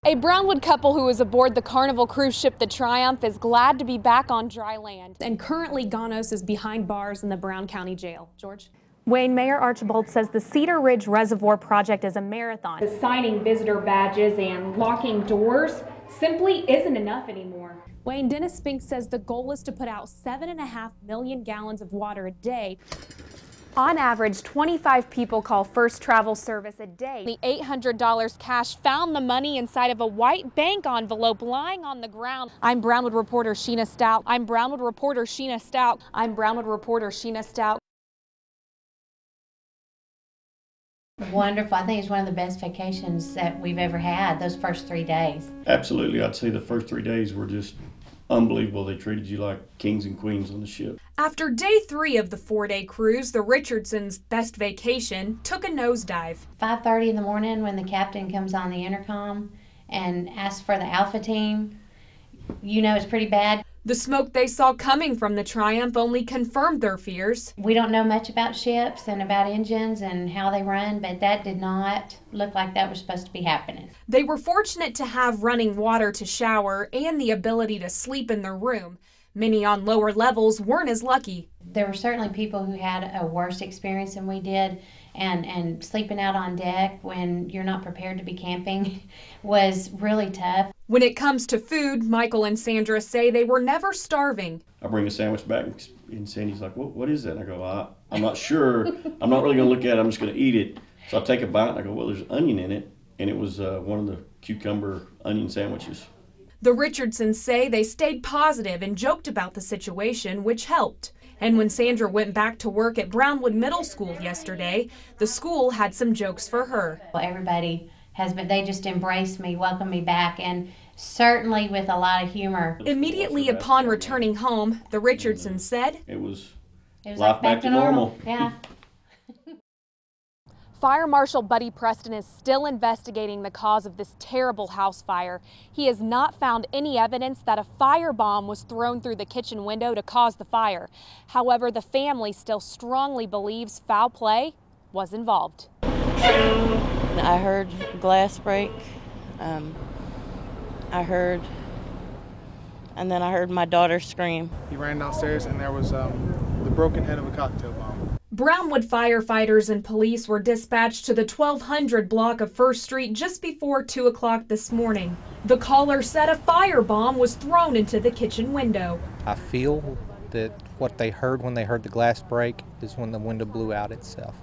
A Brownwood couple who is aboard the Carnival cruise ship the Triumph is glad to be back on dry land. And currently Ganos is behind bars in the Brown County Jail. George? Wayne, Mayor Archibald says the Cedar Ridge Reservoir project is a marathon. Signing visitor badges and locking doors simply isn't enough anymore. Wayne, Dennis Spink says the goal is to put out 7.5 million gallons of water a day. On average, 25 people call First Travel Service a day. The $800 cash found the money inside of a white bank envelope lying on the ground. I'm Brownwood reporter Shenna Stout. I'm Brownwood reporter Shenna Stout. I'm Brownwood reporter Shenna Stout. Wonderful. I think it's one of the best vacations that we've ever had, those first 3 days. Absolutely. I'd say the first 3 days were just unbelievable. They treated you like kings and queens on the ship. After day 3 of the 4-day cruise, the Richardsons' best vacation took a nosedive. 5:30 in the morning when the captain comes on the intercom and asks for the Alpha team, you know it's pretty bad. The smoke they saw coming from the Triumph only confirmed their fears. We don't know much about ships and about engines and how they run, but that did not look like that was supposed to be happening. They were fortunate to have running water to shower and the ability to sleep in their room. Many on lower levels weren't as lucky. There were certainly people who had a worse experience than we did, and sleeping out on deck when you're not prepared to be camping was really tough. When it comes to food, Michael and Sandra say they were never starving. I bring a sandwich back and Sandy's like, what is that? And I go, I'm not sure. I'm not really going to look at it. I'm just going to eat it. So I take a bite and I go, well, there's onion in it. And it was one of the cucumber onion sandwiches. The Richardsons say they stayed positive and joked about the situation, which helped. And when Sandra went back to work at Brownwood Middle School yesterday, the school had some jokes for her. Well, everybody has been, they just embraced me, welcomed me back, and certainly with a lot of humor. Immediately upon returning home, the Richardsons said, It was life like back to normal. Yeah. Fire Marshal Buddy Preston is still investigating the cause of this terrible house fire. He has not found any evidence that a firebomb was thrown through the kitchen window to cause the fire. However, the family still strongly believes foul play was involved. I heard glass break. And then I heard my daughter scream. He ran downstairs and there was the broken head of a cocktail bomb. Brownwood firefighters and police were dispatched to the 1200 block of First Street just before 2 o'clock this morning. The caller said a firebomb was thrown into the kitchen window. I feel that what they heard when they heard the glass break is when the window blew out itself.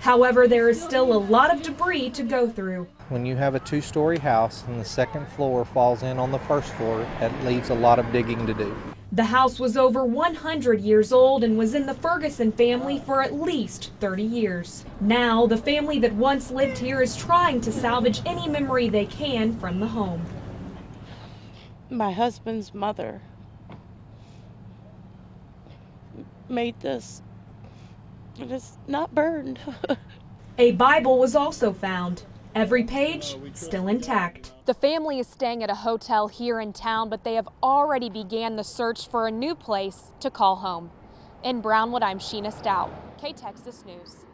However, there is still a lot of debris to go through. When you have a 2-story house and the second floor falls in on the first floor, that leaves a lot of digging to do. The house was over 100 years old and was in the Ferguson family for at least 30 years. Now, the family that once lived here is trying to salvage any memory they can from the home. My husband's mother made this. It is not burned. A Bible was also found. Every page still intact. The family is staying at a hotel here in town, but they have already began the search for a new place to call home. In Brownwood, I'm Shenna Stout, K-Texas News.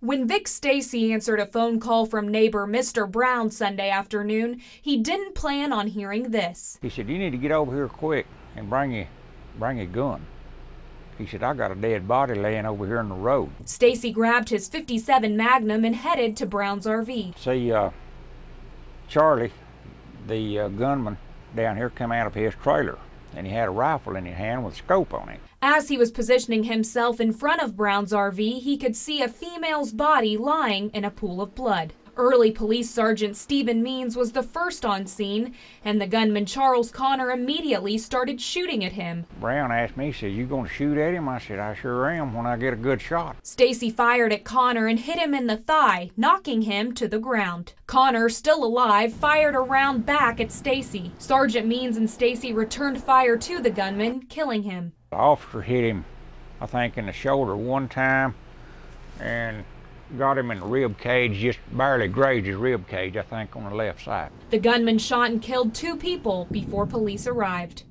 When Vic Stacy answered a phone call from neighbor Mr. Brown Sunday afternoon, he didn't plan on hearing this. He said, you need to get over here quick and bring a gun. He said, I got a dead body laying over here in the road. Stacy grabbed his .57 Magnum and headed to Brown's RV. See, Charlie, the gunman down here, come out of his trailer, and he had a rifle in his hand with a scope on it. As he was positioning himself in front of Brown's RV, he could see a female's body lying in a pool of blood. Early Police Sergeant Stephen Means was the first on scene, and the gunman Charles Connor immediately started shooting at him. Brown asked me, he said, you gonna shoot at him? I said, I sure am when I get a good shot. Stacy fired at Connor and hit him in the thigh, knocking him to the ground. Connor, still alive, fired a round back at Stacy. Sergeant Means and Stacy returned fire to the gunman, killing him. The officer hit him, I think, in the shoulder one time, and got him in the rib cage, just barely grazed his rib cage, I think, on the left side. The gunman shot and killed 2 people before police arrived.